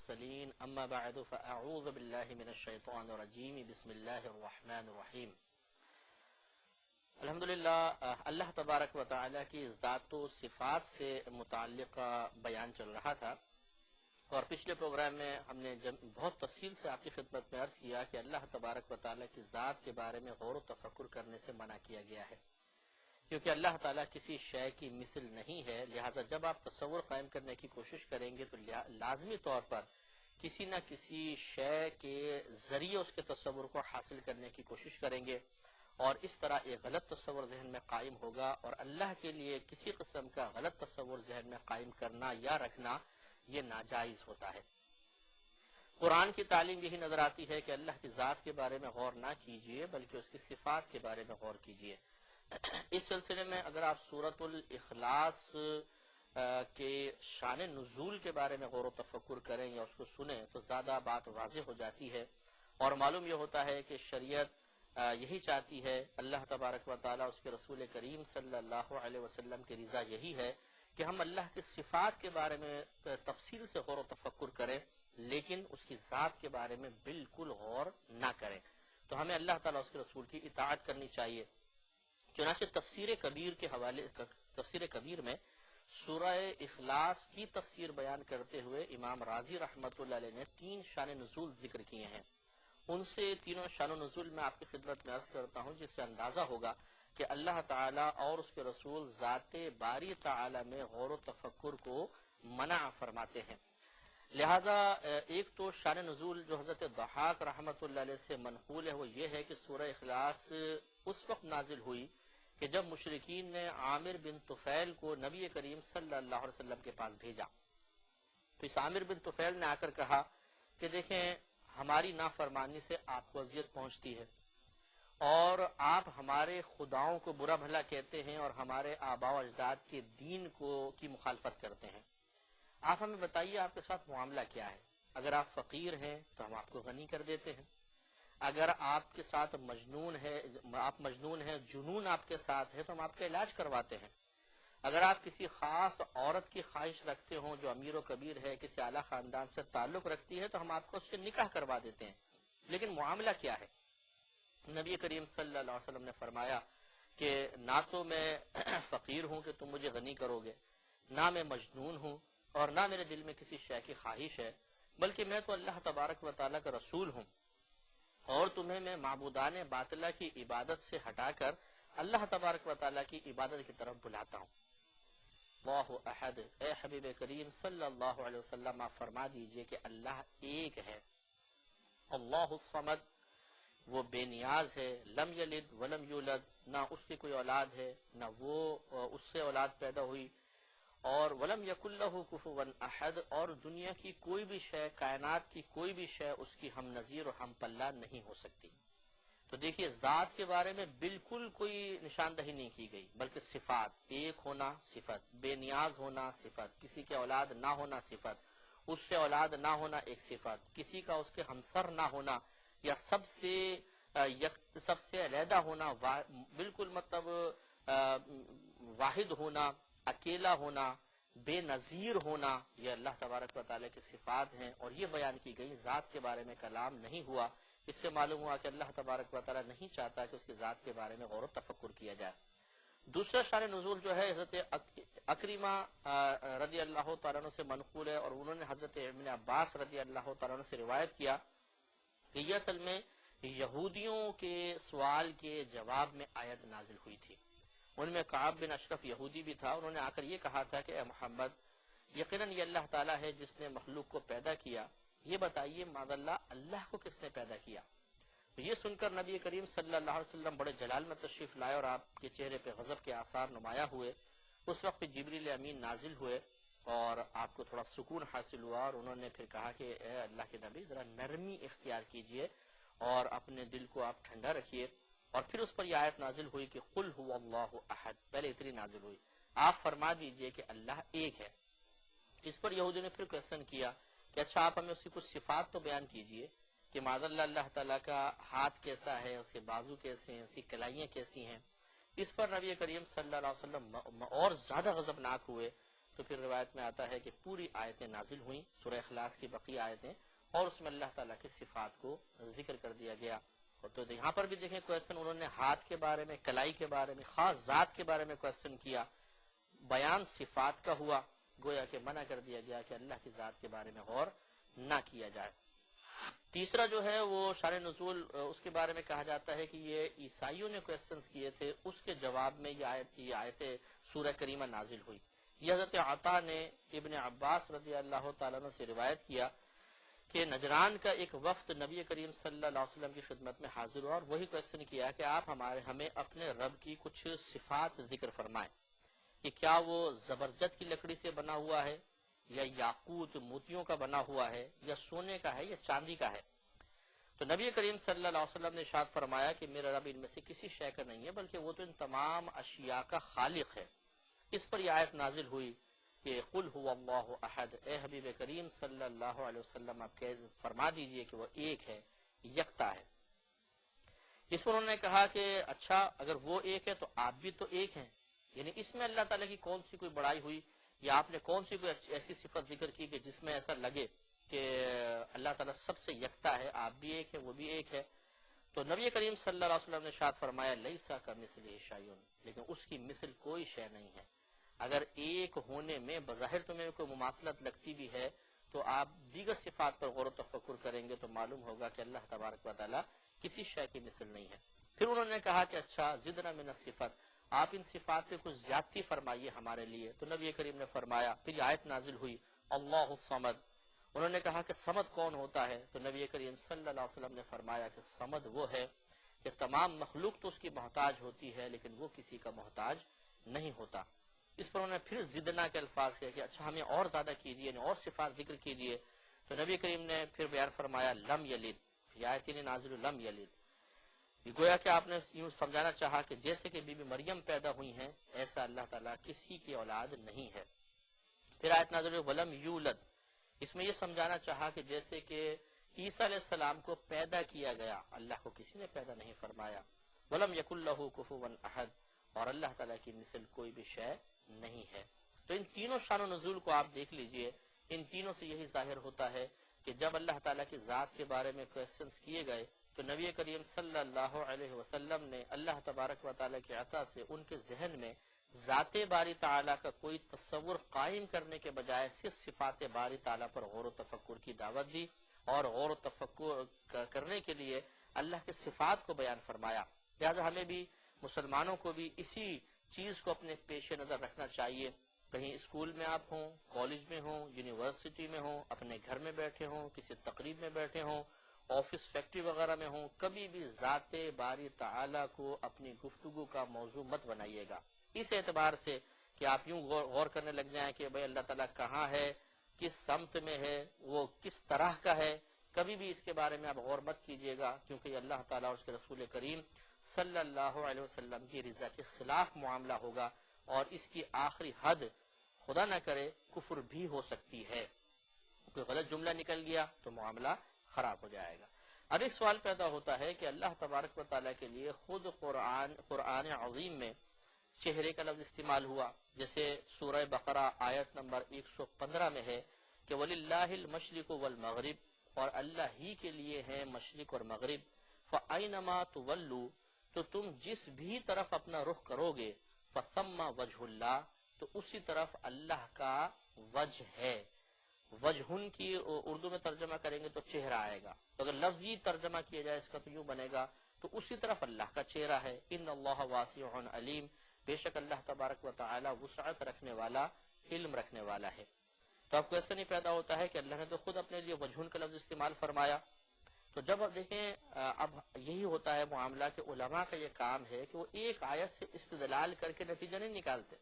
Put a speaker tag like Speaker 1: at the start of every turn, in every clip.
Speaker 1: المرسلين اما بعد فاعوذ بالله من الشیطان الرجیم بسم اللہ الرحمن الرحیم۔ الحمدللہ اللہ تبارک و تعالی کی ذات و صفات سے متعلق بیان چل رہا تھا، اور پچھلے پروگرام میں ہم نے بہت تفصیل سے آپ کی خدمت میں عرض کیا کہ اللہ تبارک و تعالی کی ذات کے بارے میں غور و تفکر کرنے سے منع کیا گیا ہے، کیونکہ اللہ تعالیٰ کسی شے کی مثل نہیں ہے۔ لہذا جب آپ تصور قائم کرنے کی کوشش کریں گے تو لازمی طور پر کسی نہ کسی شے کے ذریعے اس کے تصور کو حاصل کرنے کی کوشش کریں گے، اور اس طرح ایک غلط تصور ذہن میں قائم ہوگا، اور اللہ کے لیے کسی قسم کا غلط تصور ذہن میں قائم کرنا یا رکھنا یہ ناجائز ہوتا ہے۔ قرآن کی تعلیم یہی نظر آتی ہے کہ اللہ کی ذات کے بارے میں غور نہ کیجیے بلکہ اس کی صفات کے بارے میں غور کیجیے۔ اس سلسلے میں اگر آپ سورۃ الاخلاص کے شان نزول کے بارے میں غور و تفکر کریں یا اس کو سنیں تو زیادہ بات واضح ہو جاتی ہے، اور معلوم یہ ہوتا ہے کہ شریعت یہی چاہتی ہے، اللہ تبارک و تعالیٰ اس کے رسول کریم صلی اللہ علیہ وسلم کی رضا یہی ہے کہ ہم اللہ کی صفات کے بارے میں تفصیل سے غور و تفکر کریں، لیکن اس کی ذات کے بارے میں بالکل غور نہ کریں۔ تو ہمیں اللہ تعالیٰ اس کے رسول کی اطاعت کرنی چاہیے۔ چنانچہ تفسیر کبیر میں سورہ اخلاص کی تفسیر بیان کرتے ہوئے امام رازی رحمۃ اللہ علیہ نے 3 شان نزول ذکر کیے ہیں۔ ان سے تینوں شان نزول میں آپ کی خدمت میں عرض کرتا ہوں، جس سے اندازہ ہوگا کہ اللہ تعالیٰ اور اس کے رسول ذات باری تعالیٰ میں غور و تفکر کو منع فرماتے ہیں۔ لہذا ایک تو شان نزول جو حضرت ضحاک رحمۃ اللہ علیہ سے منقول ہے وہ یہ ہے کہ سورہ اخلاص اس وقت نازل ہوئی کہ جب مشرکین نے عامر بن طفیل کو نبی کریم صلی اللہ علیہ وسلم کے پاس بھیجا، تو اس عامر بن طفیل نے آ کر کہا کہ دیکھیں ہماری نافرمانی سے آپ کو اذیت پہنچتی ہے، اور آپ ہمارے خداؤں کو برا بھلا کہتے ہیں اور ہمارے آباء و اجداد کے دین کی مخالفت کرتے ہیں۔ آپ ہمیں بتائیے آپ کے ساتھ معاملہ کیا ہے؟ اگر آپ فقیر ہیں تو ہم آپ کو غنی کر دیتے ہیں، اگر آپ کے ساتھ آپ مجنون ہیں، جنون آپ کے ساتھ ہے تو ہم آپ کا علاج کرواتے ہیں، اگر آپ کسی خاص عورت کی خواہش رکھتے ہوں جو امیر و کبیر ہے، کسی اعلیٰ خاندان سے تعلق رکھتی ہے تو ہم آپ کو اس سے نکاح کروا دیتے ہیں، لیکن معاملہ کیا ہے؟ نبی کریم صلی اللہ علیہ وسلم نے فرمایا کہ نہ تو میں فقیر ہوں کہ تم مجھے غنی کرو گے، نہ میں مجنون ہوں، اور نہ میرے دل میں کسی شے کی خواہش ہے، بلکہ میں تو اللہ تبارک و تعالیٰ کا رسول ہوں، اور تمہیں میں معبودان باطلہ کی عبادت سے ہٹا کر اللہ تبارک و تعالیٰ کی عبادت کی طرف بلاتا ہوں۔ اللہ احد، اے حبیب کریم صلی اللہ علیہ وسلم آپ فرما دیجئے کہ اللہ ایک ہے، اللہ الصمد، وہ بے نیاز ہے، لم یلد ولم یولد، نہ اس کی کوئی اولاد ہے نہ وہ اس سے اولاد پیدا ہوئی، اور ولم یکن لہ کفوا احد، اور دنیا کی کوئی بھی شے، کائنات کی کوئی بھی شے اس کی ہم نظیر اور ہم پلہ نہیں ہو سکتی۔ تو دیکھیے ذات کے بارے میں بالکل کوئی نشاندہی نہیں کی گئی، بلکہ صفات، ایک ہونا صفت، بے نیاز ہونا صفت، کسی کے اولاد نہ ہونا صفت، اس سے اولاد نہ ہونا ایک صفت، کسی کا اس کے ہمسر نہ ہونا، یا سب سے علیحدہ ہونا، بالکل مطلب واحد ہونا، اکیلا ہونا، بے نظیر ہونا، یہ اللہ تبارک و تعالیٰ کی صفات ہیں، اور یہ بیان کی گئی۔ ذات کے بارے میں کلام نہیں ہوا، اس سے معلوم ہوا کہ اللہ تبارک و تعالیٰ نہیں چاہتا کہ اس کی ذات کے بارے میں غور و تفکر کیا جائے۔ دوسرا شان نزول جو ہے حضرت اکرمہ رضی اللہ تعالیٰ عنہ سے منقول ہے، اور انہوں نے حضرت ابن عباس رضی اللہ تعالیٰ عنہ سے روایت کیا کہ یہ اصل میں یہودیوں کے سوال کے جواب میں آیت نازل ہوئی تھی۔ ان میں کعب بن اشرف یہودی بھی تھا، انہوں نے آ کر یہ کہا تھا کہ اے محمد، یقیناً یہ اللہ تعالیٰ ہے جس نے مخلوق کو پیدا کیا، یہ بتائیے معاذ اللہ کو کس نے پیدا کیا؟ تو یہ سن کر نبی کریم صلی اللہ علیہ وسلم بڑے جلال میں تشریف لائے، اور آپ کے چہرے پہ غضب کے آثار نمایاں ہوئے۔ اس وقت جبریل امین نازل ہوئے اور آپ کو تھوڑا سکون حاصل ہوا، اور انہوں نے پھر کہا کہ اے اللہ کے نبی ذرا نرمی اختیار کیجئے اور اپنے دل کو آپ ٹھنڈا رکھیے، اور پھر اس پر یہ آیت نازل ہوئی کہ قل هو اللہ احد، پہلے اتنی نازل ہوئی، آپ فرما دیجئے کہ اللہ ایک ہے۔ اس پر یہودی نے پھر کوشچن کیا کہ اچھا آپ ہمیں اس کی کچھ صفات تو بیان کیجئے کہ معاذ اللہ تعالیٰ کا ہاتھ کیسا ہے، اس کے بازو کیسے ہیں، اس کی کلائیاں کیسی ہیں۔ اس پر نبی کریم صلی اللہ علیہ وسلم اور زیادہ غضبناک ہوئے، تو پھر روایت میں آتا ہے کہ پوری آیتیں نازل ہوئیں، سورہ اخلاص کی بقیہ آیتیں، اور اس میں اللہ تعالیٰ کی صفات کو ذکر کر دیا گیا۔ تو یہاں پر بھی دیکھیں کویسچن انہوں نے ہاتھ کے بارے میں، کلائی کے بارے میں، خاص ذات کے بارے میں کویسچن کیا، بیان صفات کا ہوا، گویا کہ منع کر دیا گیا کہ اللہ کی ذات کے بارے میں غور نہ کیا جائے۔ تیسرا جو ہے وہ شان نزول، اس کے بارے میں کہا جاتا ہے کہ یہ عیسائیوں نے کویسچنز کیے تھے، اس کے جواب میں یہ آیت سورہ کریمہ نازل ہوئی۔ یہ حضرت عطا نے ابن عباس رضی اللہ تعالیٰ عنہ سے روایت کیا کہ نجران کا ایک وفد نبی کریم صلی اللہ علیہ وسلم کی خدمت میں حاضر ہوا اور وہی کویسچن کیا کہ آپ ہمیں اپنے رب کی کچھ صفات ذکر فرمائیں، کہ کیا وہ زبرجد کی لکڑی سے بنا ہوا ہے، یا یاقوت موتیوں کا بنا ہوا ہے، یا سونے کا ہے، یا چاندی کا ہے؟ تو نبی کریم صلی اللہ علیہ وسلم نے ارشاد فرمایا کہ میرا رب ان میں سے کسی شے کا نہیں ہے، بلکہ وہ تو ان تمام اشیاء کا خالق ہے۔ اس پر یہ آیت نازل ہوئی کہ قل هو اللہ احد، اے حبیب کریم صلی اللہ علیہ وسلم آپ فرما دیجئے کہ وہ ایک ہے، یکتا ہے۔ اس پر انہوں نے کہا کہ اچھا اگر وہ ایک ہے تو آپ بھی تو ایک ہیں، یعنی اس میں اللہ تعالیٰ کی کون سی کوئی بڑائی ہوئی، یا آپ نے کون سی کوئی ایسی صفت ذکر کی کہ جس میں ایسا لگے کہ اللہ تعالیٰ سب سے یکتا ہے، آپ بھی ایک ہے وہ بھی ایک ہے؟ تو نبی کریم صلی اللہ علیہ وسلم نے ارشاد فرمایا لیسا کمثلہ شیء، لیکن اس کی مثل کوئی شے نہیں ہے۔ اگر ایک ہونے میں بظاہر تمہیں کوئی مماثلت لگتی بھی ہے تو آپ دیگر صفات پر غور و تفکر کریں گے تو معلوم ہوگا کہ اللہ تبارک و تعالیٰ کسی شے کی مثل نہیں ہے۔ پھر انہوں نے کہا کہ اچھا زدنا من الصفات، آپ ان صفات پہ کچھ زیادتی فرمائیے ہمارے لیے۔ تو نبی کریم نے فرمایا، پھر آیت نازل ہوئی اللہ الصمد۔ انہوں نے کہا کہ صمد کون ہوتا ہے؟ تو نبی کریم صلی اللہ علیہ وسلم نے فرمایا کہ صمد وہ ہے کہ تمام مخلوق تو اس کی محتاج ہوتی ہے لیکن وہ کسی کا محتاج نہیں ہوتا۔ اس پر انہوں نے پھر زدنا کے الفاظ کہے کہ اچھا ہمیں اور زیادہ کیجیے، اور صفات ذکر کیجیے۔ تو نبی کریم نے پھر بیان فرمایا لم یلد، یہ آیت نازل لم یلد، گویا کہ آپ نے یوں سمجھانا چاہا کہ جیسے کہ بی بی مریم پیدا ہوئی ہیں ایسا اللہ تعالیٰ کسی کی اولاد نہیں ہے۔ پھر آیت نازل ولم یولد، اس میں یہ سمجھانا چاہا کہ جیسے کہ عیسیٰ علیہ السلام کو پیدا کیا گیا، اللہ کو کسی نے پیدا نہیں فرمایا۔ ولم یکن لہ کفوا احد، اور اللہ تعالیٰ کی مثل کوئی بھی شے نہیں ہے۔ تو ان تینوں شان و نزول کو آپ دیکھ لیجئے، ان تینوں سے یہی ظاہر ہوتا ہے کہ جب اللہ تعالیٰ کی ذات کے بارے میں کویسچنز کیے گئے تو نبی کریم صلی اللہ علیہ وسلم نے اللہ تبارک و تعالیٰ کی عطا سے ان کے ذہن میں ذات باری تعالیٰ کا کوئی تصور قائم کرنے کے بجائے صرف صفات باری تعالیٰ پر غور و تفکر کی دعوت دی، اور غور و تفکر کرنے کے لیے اللہ کے صفات کو بیان فرمایا۔ لہذا ہمیں بھی مسلمانوں کو بھی اسی چیز کو اپنے پیش نظر رکھنا چاہیے۔ کہیں اسکول میں آپ ہوں، کالج میں ہوں، یونیورسٹی میں ہوں، اپنے گھر میں بیٹھے ہوں، کسی تقریب میں بیٹھے ہوں، آفس فیکٹری وغیرہ میں ہوں، کبھی بھی ذات باری تعالیٰ کو اپنی گفتگو کا موضوع مت بنائیے گا، اس اعتبار سے کہ آپ یوں غور کرنے لگ جائیں کہ بھئی اللہ تعالیٰ کہاں ہے، کس سمت میں ہے، وہ کس طرح کا ہے۔ کبھی بھی اس کے بارے میں آپ غور مت کیجیے گا، کیونکہ یہ اللہ تعالیٰ اور اس کے رسول کریم صلی اللہ علیہ وسلم کی رضا کے خلاف معاملہ ہوگا، اور اس کی آخری حد خدا نہ کرے کفر بھی ہو سکتی ہے۔ کوئی غلط جملہ نکل گیا تو معاملہ خراب ہو جائے گا۔ اب ایک سوال پیدا ہوتا ہے کہ اللہ تبارک و تعالیٰ کے لیے خود قرآن عظیم میں چہرے کا لفظ استعمال ہوا، جیسے سورہ بقرہ آیت نمبر 115 میں ہے کہ وَلِلَّهِ الْمَشْرِقُ وَالْمَغْرِبُ، اور اللہ ہی کے لیے ہیں مشرق اور مغرب، فَأَيْنَمَا تُوَلُّوا، تو تم جس بھی طرف اپنا رخ کرو گے، فَثَمَّ وَجْهُ اللَّهِ، تو اسی طرف اللہ کا وجہ ہے۔ وجہن کی اردو میں ترجمہ کریں گے تو چہرہ آئے گا، تو اگر لفظی ترجمہ کیا جائے اس کا تو یوں بنے گا، تو اسی طرف اللہ کا چہرہ ہے۔ ان اللہ واسع علیم، بے شک اللہ تبارک و تعالی وسعت رکھنے والا، علم رکھنے والا ہے۔ تو آپ کو ایسا نہیں پیدا ہوتا ہے کہ اللہ نے تو خود اپنے لیے وجہن کا لفظ استعمال فرمایا۔ تو جب آپ دیکھیں اب یہی ہوتا ہے معاملہ کہ علماء کا یہ کام ہے کہ وہ ایک آیت سے استدلال کر کے نتیجہ نہیں نکالتے،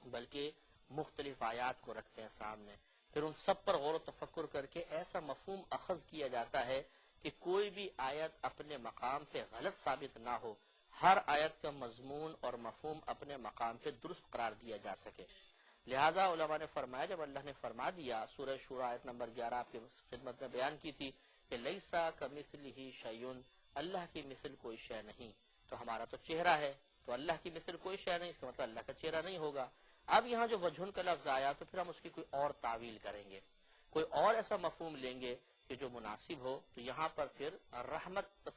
Speaker 1: بلکہ مختلف آیات کو رکھتے ہیں سامنے، پھر ان سب پر غور و تفکر کر کے ایسا مفہوم اخذ کیا جاتا ہے کہ کوئی بھی آیت اپنے مقام پہ غلط ثابت نہ ہو، ہر آیت کا مضمون اور مفہوم اپنے مقام پہ درست قرار دیا جا سکے۔ لہٰذا علماء نے فرمایا، جب اللہ نے فرما دیا، سورہ شورى آیت نمبر 11 آپ کی خدمت میں بیان کی تھی کہ لیسا کمثلہ شیء، اللہ کی مثل کوئی شے نہیں، تو ہمارا تو چہرہ ہے، تو اللہ کی مثل کوئی شے نہیں، اس کا مطلب اللہ کا چہرہ نہیں ہوگا۔ اب یہاں جو وجہن کا لفظ آیا تو پھر ہم اس کی کوئی اور تعویل کریں گے، کوئی اور ایسا مفہوم لیں گے کہ جو مناسب ہو. تو یہاں پر پھر رحمت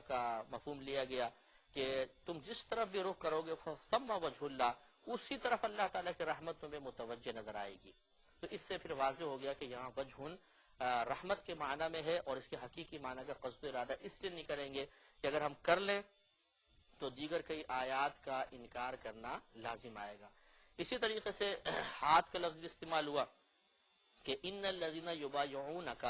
Speaker 1: کا مفہوم لیا گیا کہ تم جس طرف بھی رخ کرو گے ثم وجہ اللہ، اسی طرف اللہ تعالیٰ کی رحمت تمہیں متوجہ نظر آئے گی. تو اس سے پھر واضح ہو گیا کہ یہاں وجہن رحمت کے معنی میں ہے، اور اس کے حقیقی معنی کا قصد ارادہ اس لیے نہیں کریں گے کہ اگر ہم کر لیں تو دیگر کئی آیات کا انکار کرنا لازم آئے گا. اسی طریقے سے ہاتھ کا لفظ بھی استعمال ہوا کہ ان الذین یبایعونک،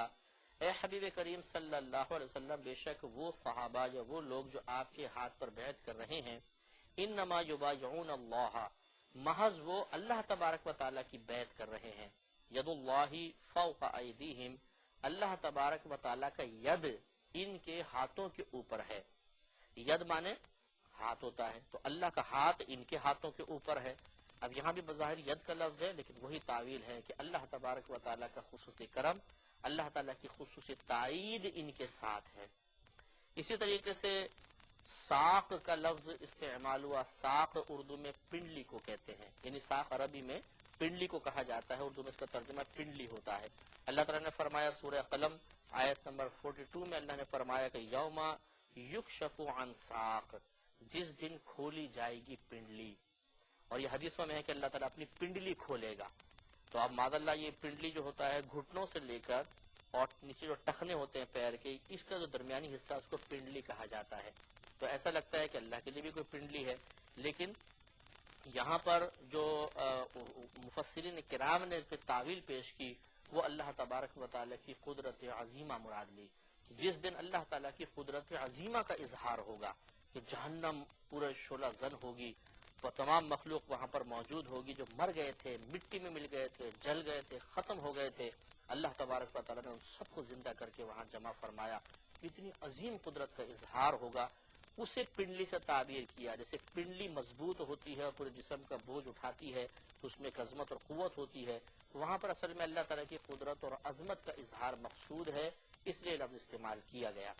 Speaker 1: اے حبیب کریم صلی اللہ علیہ وسلم، بے شک وہ صحابہ یا وہ لوگ جو آپ کے ہاتھ پر بیعت کر رہے ہیں، انما یبایعون اللہ، محض وہ اللہ تبارک و تعالیٰ کی بیعت کر رہے ہیں. ید اللہ فوق ایدیہم، اللہ تبارک و تعالیٰ کا ید ان کے ہاتھوں کے اوپر ہے. ید مانے ہاتھ ہوتا ہے، تو اللہ کا ہاتھ ان کے ہاتھوں کے اوپر ہے. اب یہاں بھی بظاہر ید کا لفظ ہے، لیکن وہی تعویل ہے کہ اللہ تبارک و تعالیٰ کا خصوصی کرم، اللہ تعالیٰ کی خصوصی تائید ان کے ساتھ ہے. اسی طریقے سے ساق کا لفظ استعمال ہوا. ساق اردو میں پنڈلی کو کہتے ہیں، یعنی ساق عربی میں پنڈلی کو کہا جاتا ہے، اردو میں اس کا ترجمہ پنڈلی ہوتا ہے. اللہ تعالیٰ نے فرمایا سورہ قلم آیت نمبر 42 میں، اللہ نے فرمایا کہ یوم یکشف عن ساق، جس دن کھولی جائے گی پنڈلی. اور یہ حدیثوں میں ہے کہ اللہ تعالیٰ اپنی پنڈلی کھولے گا. تو اب معاذ اللہ یہ پنڈلی جو ہوتا ہے گھٹنوں سے لے کر اور نیچے جو ٹخنے ہوتے ہیں پیر کے، اس کا جو درمیانی حصہ اس کو پنڈلی کہا جاتا ہے. تو ایسا لگتا ہے کہ اللہ کے لیے بھی کوئی پنڈلی ہے، لیکن یہاں پر جو مفسرین کرام نے پھر تعویل پیش کی وہ اللہ تبارک و تعالیٰ کی قدرت عظیمہ مراد لی. جس دن اللہ تعالیٰ کی قدرت عظیمہ کا اظہار ہوگا کہ جہنم پورے شعلہ زن ہوگی، وہ تمام مخلوق وہاں پر موجود ہوگی جو مر گئے تھے، مٹی میں مل گئے تھے، جل گئے تھے، ختم ہو گئے تھے. اللہ تبارک و تعالیٰ نے ان سب کو زندہ کر کے وہاں جمع فرمایا. اتنی عظیم قدرت کا اظہار ہوگا. اسے پنڈلی سے تعبیر کیا، جیسے پنڈلی مضبوط ہوتی ہے اور پورے جسم کا بوجھ اٹھاتی ہے تو اس میں ایک عظمت اور قوت ہوتی ہے. وہاں پر اصل میں اللہ تعالیٰ کی قدرت اور عظمت کا اظہار مقصود ہے، اس لیے لفظ استعمال کیا گیا.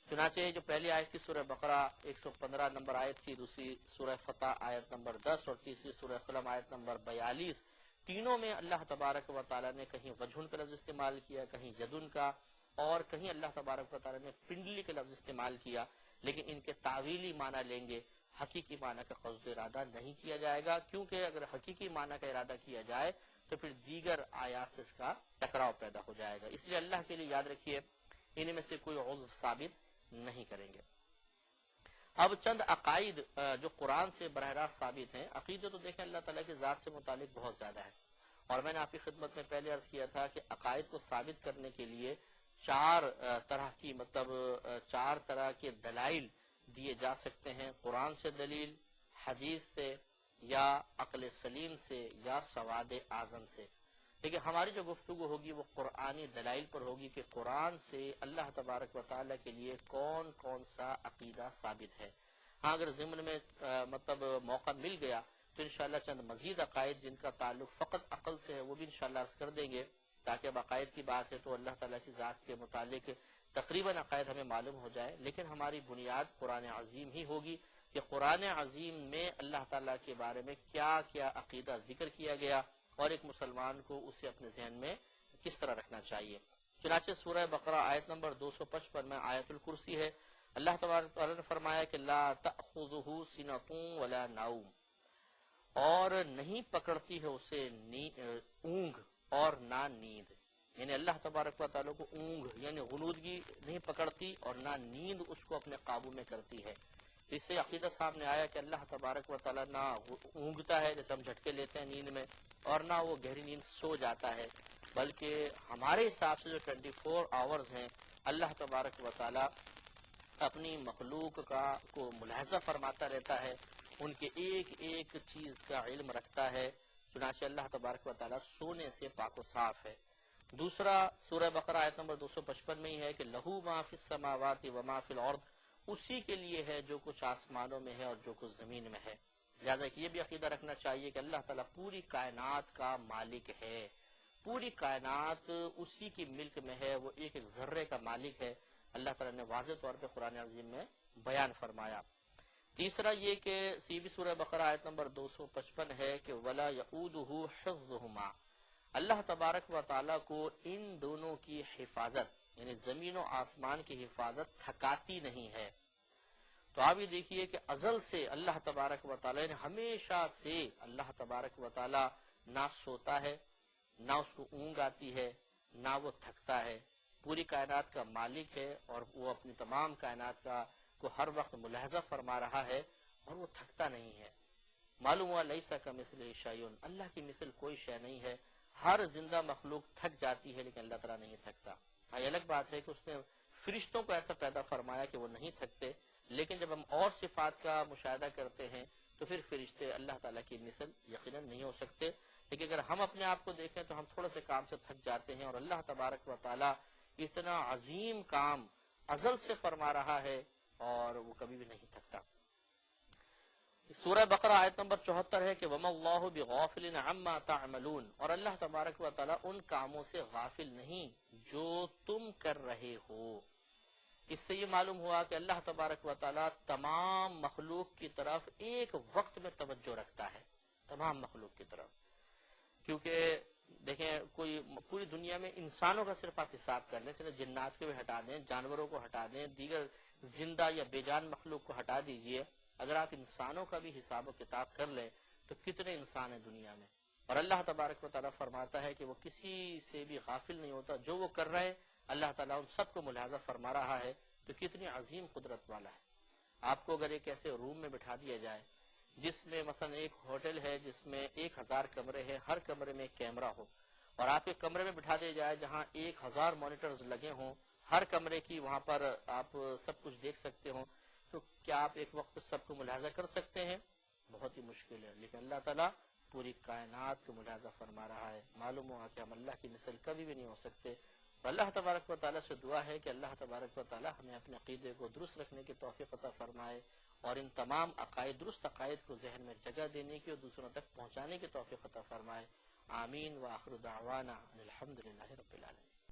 Speaker 1: چنانچہ جو پہلی آیت تھی سورہ بقرہ 115 نمبر آیت تھی، دوسری سورہ فتح آیت نمبر 10 اور تیسری سورہ قلم آیت نمبر 42، تینوں میں اللہ تبارک و تعالیٰ نے کہیں وجہن کا لفظ استعمال کیا، کہیں یدن کا، اور کہیں اللہ تبارک و تعالیٰ نے پنڈلی کا لفظ استعمال کیا. لیکن ان کے تعویلی معنی لیں گے، حقیقی معنی کا قصد ارادہ نہیں کیا جائے گا، کیونکہ اگر حقیقی معنی کا ارادہ کیا جائے تو پھر دیگر آیات سے اس کا ٹکراؤ پیدا ہو جائے گا. اس لیے اللہ کے لیے یاد رکھیے ان میں سے کوئی عضو ثابت نہیں کریں گے. اب چند عقائد جو قرآن سے براہ راست ثابت ہیں. عقیدے تو دیکھیں اللہ تعالیٰ کی ذات سے متعلق بہت زیادہ ہے، اور میں نے آپ کی خدمت میں پہلے عرض کیا تھا کہ عقائد کو ثابت کرنے کے لیے چار طرح کے دلائل دیے جا سکتے ہیں. قرآن سے دلیل، حدیث سے، یا عقل سلیم سے، یا سواد اعظم سے. لیکن ہماری جو گفتگو ہوگی وہ قرآنی دلائل پر ہوگی کہ قرآن سے اللہ تبارک و تعالیٰ کے لیے کون کون سا عقیدہ ثابت ہے. ہاں اگر ضمن میں موقع مل گیا تو انشاءاللہ چند مزید عقائد جن کا تعلق فقط عقل سے ہے وہ بھی انشاءاللہ عرض کر دیں گے، تاکہ اب عقائد کی بات ہے تو اللہ تعالیٰ کی ذات کے متعلق تقریباً عقائد ہمیں معلوم ہو جائے. لیکن ہماری بنیاد قرآن عظیم ہی ہوگی کہ قرآن عظیم میں اللہ تعالیٰ کے بارے میں کیا کیا عقیدہ ذکر کیا گیا اور ایک مسلمان کو اسے اپنے ذہن میں کس طرح رکھنا چاہیے. چنانچہ سورہ بقرہ آیت نمبر 255 میں آیت الکرسی ہے. اللہ تبارک تعالیٰ نے فرمایا کہ لا تأخذہ سنۃ ولا نوم، اور نہیں پکڑتی ہے اسے اونگ اور نہ نیند. یعنی اللہ تبارک و تعالیٰ کو اونگ یعنی غنودگی نہیں پکڑتی اور نہ نیند اس کو اپنے قابو میں کرتی ہے. اس سے عقیدہ سامنے آیا کہ اللہ تبارک و تعالیٰ نہ اونگتا ہے جیسے ہم جھٹکے لیتے ہیں نیند میں، اور نہ وہ گہری نیند سو جاتا ہے، بلکہ ہمارے حساب سے جو 24 آورز ہیں اللہ تبارک و تعالیٰ اپنی مخلوق کو ملاحظہ فرماتا رہتا ہے، ان کے ایک ایک چیز کا علم رکھتا ہے. چنانچہ اللہ تبارک و تعالیٰ سونے سے پاک و صاف ہے. دوسرا سورہ بقرہ آیت نمبر 255 میں ہی ہے کہ لہو ما فی السماوات و ما فی الارض، اسی کے لیے ہے جو کچھ آسمانوں میں ہے اور جو کچھ زمین میں ہے. لہٰذا یہ بھی عقیدہ رکھنا چاہیے کہ اللہ تعالیٰ پوری کائنات کا مالک ہے، پوری کائنات اسی کی ملک میں ہے، وہ ایک ایک ذرے کا مالک ہے. اللہ تعالیٰ نے واضح طور پہ قرآن عظیم میں بیان فرمایا. تیسرا یہ کہ بھی سورہ بقرہ آیت نمبر 255 ہے کہ وَلَا يَئُودُهُ حِفْظُهُمَا، اللہ تبارک و تعالیٰ کو ان دونوں کی حفاظت یعنی زمین و آسمان کی حفاظت تھکاتی نہیں ہے۔ تو آپ یہ دیکھیے کہ ازل سے اللہ تبارک و تعالیٰ نے ہمیشہ سے اللہ تبارک و تعالیٰ نہ سوتا ہے، نہ اس کو اونگ آتی ہے، نہ وہ تھکتا ہے، پوری کائنات کا مالک ہے اور وہ اپنی تمام کائنات کا کو ہر وقت ملاحظہ فرما رہا ہے اور وہ تھکتا نہیں ہے۔ معلوم ہوا لیس کمثلہ شیء، اللہ کی مثل کوئی شے نہیں ہے۔ ہر زندہ مخلوق تھک جاتی ہے لیکن اللہ تعالیٰ نہیں تھکتا۔ یہ الگ بات ہے کہ اس نے فرشتوں کو ایسا پیدا فرمایا کہ وہ نہیں تھکتے، لیکن جب ہم اور صفات کا مشاہدہ کرتے ہیں تو پھر فرشتے اللہ تعالیٰ کی مثل یقیناً نہیں ہو سکتے۔ لیکن اگر ہم اپنے آپ کو دیکھیں تو ہم تھوڑا سے کام سے تھک جاتے ہیں، اور اللہ تبارک و تعالیٰ اتنا عظیم کام ازل سے فرما رہا ہے اور وہ کبھی بھی نہیں تھکتا۔ سورہ بقرہ آیت نمبر 74 ہے کہ وَمَا اللَّهُ بِغَافِلٍ عَمَّا تَعْمَلُونَ، اور اللہ تبارک و تعالیٰ ان کاموں سے غافل نہیں جو تم کر رہے ہو۔ اس سے یہ معلوم ہوا کہ اللہ تبارک و تعالیٰ تمام مخلوق کی طرف ایک وقت میں توجہ رکھتا ہے، تمام مخلوق کی طرف۔ کیونکہ دیکھیں کوئی پوری دنیا میں انسانوں کا صرف آپ حساب کر لیں، چلے جنات کو بھی ہٹا دیں، جانوروں کو ہٹا دیں، دیگر زندہ یا بے جان مخلوق کو ہٹا دیجئے، اگر آپ انسانوں کا بھی حساب و کتاب کر لیں تو کتنے انسان ہیں دنیا میں۔ اور اللہ تبارک و تعالیٰ فرماتا ہے کہ وہ کسی سے بھی غافل نہیں ہوتا، جو وہ کر رہے ہیں اللہ تعالیٰ ان سب کو ملاحظہ فرما رہا ہے۔ تو کتنی عظیم قدرت والا ہے۔ آپ کو اگر ایک ایسے روم میں بٹھا دیا جائے جس میں مثلا ایک ہوٹل ہے جس میں 1000 کمرے ہیں، ہر کمرے میں ایک کیمرہ ہو، اور آپ ایک کمرے میں بٹھا دیا جائے جہاں 1000 مانیٹرز لگے ہوں، ہر کمرے کی وہاں پر آپ سب کچھ دیکھ سکتے ہوں، تو کیا آپ ایک وقت سب کو ملاحظہ کر سکتے ہیں؟ بہت ہی مشکل ہے۔ لیکن اللہ تعالیٰ پوری کائنات کو ملاحظہ فرما رہا ہے۔ معلوم ہوا کہ ہم اللہ کی مثل کبھی بھی نہیں ہو سکتے۔ تو اللہ تبارک و تعالیٰ سے دعا ہے کہ اللہ تبارک و تعالیٰ ہمیں اپنے عقیدے کو درست رکھنے کی توفیق عطا فرمائے، اور ان تمام درست عقائد کو ذہن میں جگہ دینے کی اور دوسروں تک پہنچانے کی توفیق عطا فرمائے۔ آمین۔ وآخر دعوانا الحمدللہ رب العالمین۔